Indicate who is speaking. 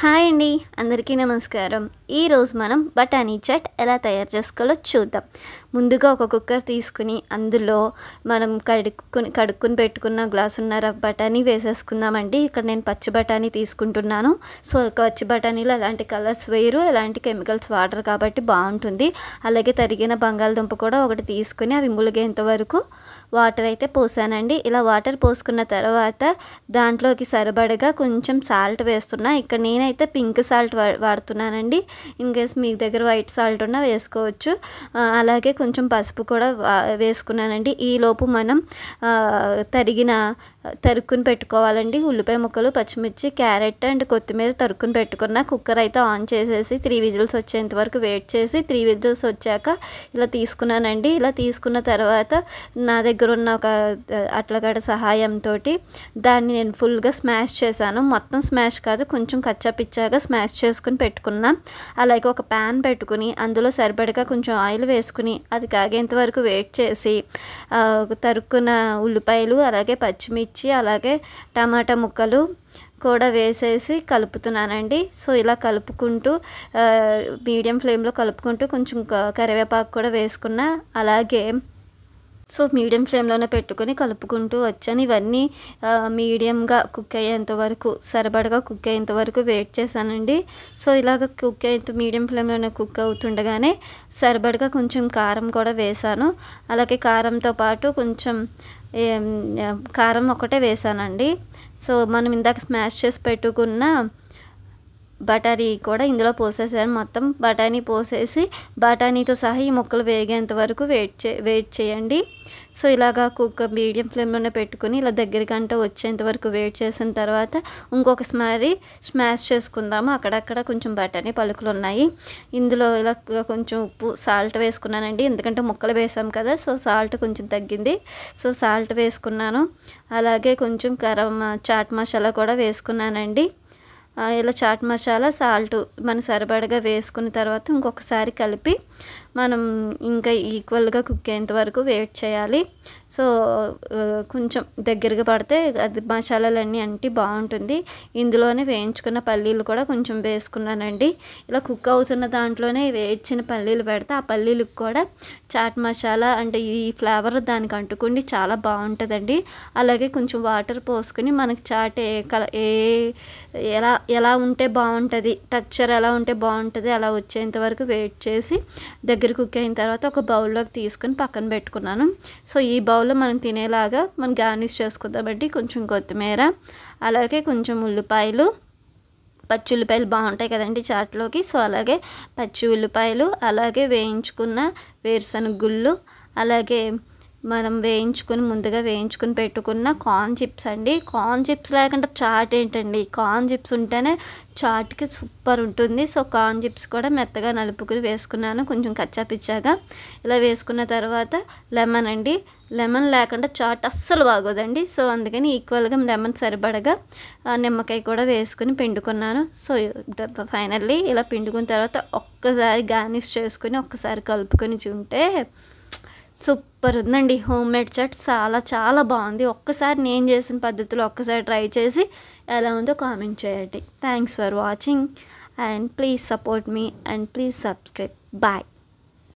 Speaker 1: Hi అండి, అందరికీ నమస్కారం. ఈరోజు మనం బఠానీ చాట్ ఎలా తయారు చేసుకోవాలో చూద్దాం. ముందుగా ఒక కుక్కర్ తీసుకుని అందులో మనం కడుక్కుని పెట్టుకున్న గ్లాసున్నర బఠానీ వేసేసుకుందామండి. ఇక్కడ నేను పచ్చి బఠానీ తీసుకుంటున్నాను. సో పచ్చి బఠానీలో ఎలాంటి కలర్స్ వేయరు, ఎలాంటి కెమికల్స్ వాడరు కాబట్టి బాగుంటుంది. అలాగే తరిగిన బంగాళదుంప కూడా ఒకటి తీసుకుని అవి ములిగేంత వరకు వాటర్ అయితే పోసానండి. ఇలా వాటర్ పోసుకున్న తర్వాత దాంట్లోకి సరిపడగా కొంచెం సాల్ట్ వేస్తున్నా. ఇక్కడ నేనైతే పింక్ సాల్ట్ వాడుతున్నానండి. ఇన్ కేస్ మీ దగ్గర వైట్ సాల్ట్ ఉన్నా వేసుకోవచ్చు. అలాగే కొంచెం పసుపు కూడా వేసుకున్నానండి. ఈలోపు మనం తరుక్కుని పెట్టుకోవాలండి. ఉల్లిపాయ ముక్కలు, పచ్చిమిర్చి, క్యారెట్ అండ్ కొత్తిమీర తరుక్కుని పెట్టుకున్న కుక్కర్ అయితే ఆన్ చేసేసి 3 విజిల్స్ వచ్చేంత వరకు వెయిట్ చేసి 3 విజిల్స్ వచ్చాక ఇలా తీసుకున్నానండి. ఇలా తీసుకున్న తర్వాత నా దగ్గర ఉన్న ఒక అట్లగడ్డ సహాయంతో దాన్ని నేను ఫుల్గా స్మాష్ చేశాను. మొత్తం స్మాష్ కాదు, కొంచెం కచ్చాపిచ్చాగా స్మాష్ చేసుకుని పెట్టుకున్నాం. అలాగే ఒక ప్యాన్ పెట్టుకుని అందులో సరిపడగా కొంచెం ఆయిల్ వేసుకుని అది కాగేంత వరకు వెయిట్ చేసి తరుక్కున్న ఉల్లిపాయలు, అలాగే పచ్చిమిర్చి, అలాగే టమాటా ముక్కలు కూడా వేసేసి కలుపుతున్నానండి. సో ఇలా కలుపుకుంటూ మీడియం ఫ్లేమ్లో కలుపుకుంటూ కొంచెం కరివేపాకు కూడా వేసుకున్నా. అలాగే సో మీడియం ఫ్లేమ్లోనే పెట్టుకొని కలుపుకుంటూ వచ్చాను. ఇవన్నీ మీడియంగా కుక్ అయ్యేంత వరకు, సరిపడగా కుక్ అయ్యేంత వరకు వెయిట్ చేశానండి. సో ఇలాగ మీడియం ఫ్లేమ్లోనే కుక్ అవుతుండగానే సరిపడగా కొంచెం కారం కూడా వేసాను. అలాగే కారంతో పాటు కొంచెం కారం ఒకటే వేసానండి. సో మనం ఇందాక స్మాష్ చేసి పెట్టుకున్న బఠానీ కూడా ఇందులో పోసేసాను. మొత్తం బఠానీ పోసేసి బఠానీతో సహా ఈ ముక్కలు వేగేంత వరకు వెయిట్ చేయండి. సో ఇలాగా మీడియం ఫ్లేమ్లోనే పెట్టుకుని ఇలా దగ్గరికంట వచ్చేంత వరకు వెయిట్ చేసిన తర్వాత ఇంకొకసారి స్మాష్ చేసుకుందాము. అక్కడక్కడ కొంచెం బఠానీ పలుకులు ఉన్నాయి. ఇందులో ఇలా కొంచెం ఉప్పు, సాల్ట్ వేసుకున్నానండి. ఎందుకంటే ముక్కలు వేసాం కదా, సో సాల్ట్ కొంచెం తగ్గింది. సో సాల్ట్ వేసుకున్నాను. అలాగే కొంచెం చాట్ మసాలా కూడా వేసుకున్నానండి. ఇలా చాట్ మసాలా, సాల్ట్ మన సరిపడగా వేసుకున్న తర్వాత ఇంకొకసారి కలిపి మనం ఇంకా ఈక్వల్గా కుక్ అయ్యేంత వరకు వెయిట్ చేయాలి. సో కొంచెం దగ్గరగా పడితే అది మసాలాలన్నీ అంటి బాగుంటుంది. ఇందులోనే వేయించుకున్న పల్లీలు కూడా కొంచెం వేసుకున్నానండి. ఇలా కుక్ అవుతున్న దాంట్లోనే వేయించిన పల్లీలు పెడితే ఆ పల్లీలకు కూడా చాట్ మసాలా అంటే ఈ ఫ్లేవర్ దానికి అంటుకుండి చాలా బాగుంటుందండి. అలాగే కొంచెం వాటర్ పోసుకుని మనకి చాట్ ఎలా ఉంటే బాగుంటుంది, టెక్స్చర్ ఎలా ఉంటే బాగుంటుంది అలా వచ్చేంత వరకు వెయిట్ చేసి దగ్గర కుక్ అయిన తర్వాత ఒక బౌల్లోకి తీసుకుని పక్కన పెట్టుకున్నాను. సో ఈ బౌల్లో మనం తినేలాగా మనం గార్నిష్ చేసుకుందామండి. కొంచెం కొత్తిమీర, అలాగే కొంచెం ఉల్లిపాయలు, పచ్చి ఉల్లిపాయలు బాగుంటాయి కదండి చాట్లోకి. సో అలాగే పచ్చి ఉల్లిపాయలు, అలాగే వేయించుకున్న వేరుశనగ గుళ్ళు, అలాగే మనం ముందుగా వేయించుకుని పెట్టుకున్న కార్న్ చిప్స్ అండి. కార్న్ చిప్స్ లేకుండా చాట్ ఏంటండి, కార్న్ చిప్స్ ఉంటేనే చాట్కి సూపర్ ఉంటుంది. సో కార్న్ చిప్స్ కూడా మెత్తగా నలుపుకుని వేసుకున్నాను, కొంచెం కచ్చాపిచ్చాగా. ఇలా వేసుకున్న తర్వాత లెమన్ అండి. లెమన్ లేకుండా చాట్ అస్సలు బాగోదండి. సో అందుకని ఈక్వల్గా లెమన్ సరిపడగా నిమ్మకాయ కూడా వేసుకుని పిండుకున్నాను. సో ఫైనల్లీ ఇలా పిండుకున్న తర్వాత ఒక్కసారి గార్నిష్ చేసుకుని ఒక్కసారి కలుపుకొని తింటే సూపర్ ఉందండి. హోమ్ మేడ్ చాట్ చాలా బాగుంది. ఒక్కసారి నేను చేసిన పద్ధతిలో ఒక్కసారి ట్రై చేసి ఎలా ఉందో కామెంట్ చేయండి. Thanks for watching and please support me and please subscribe. Bye.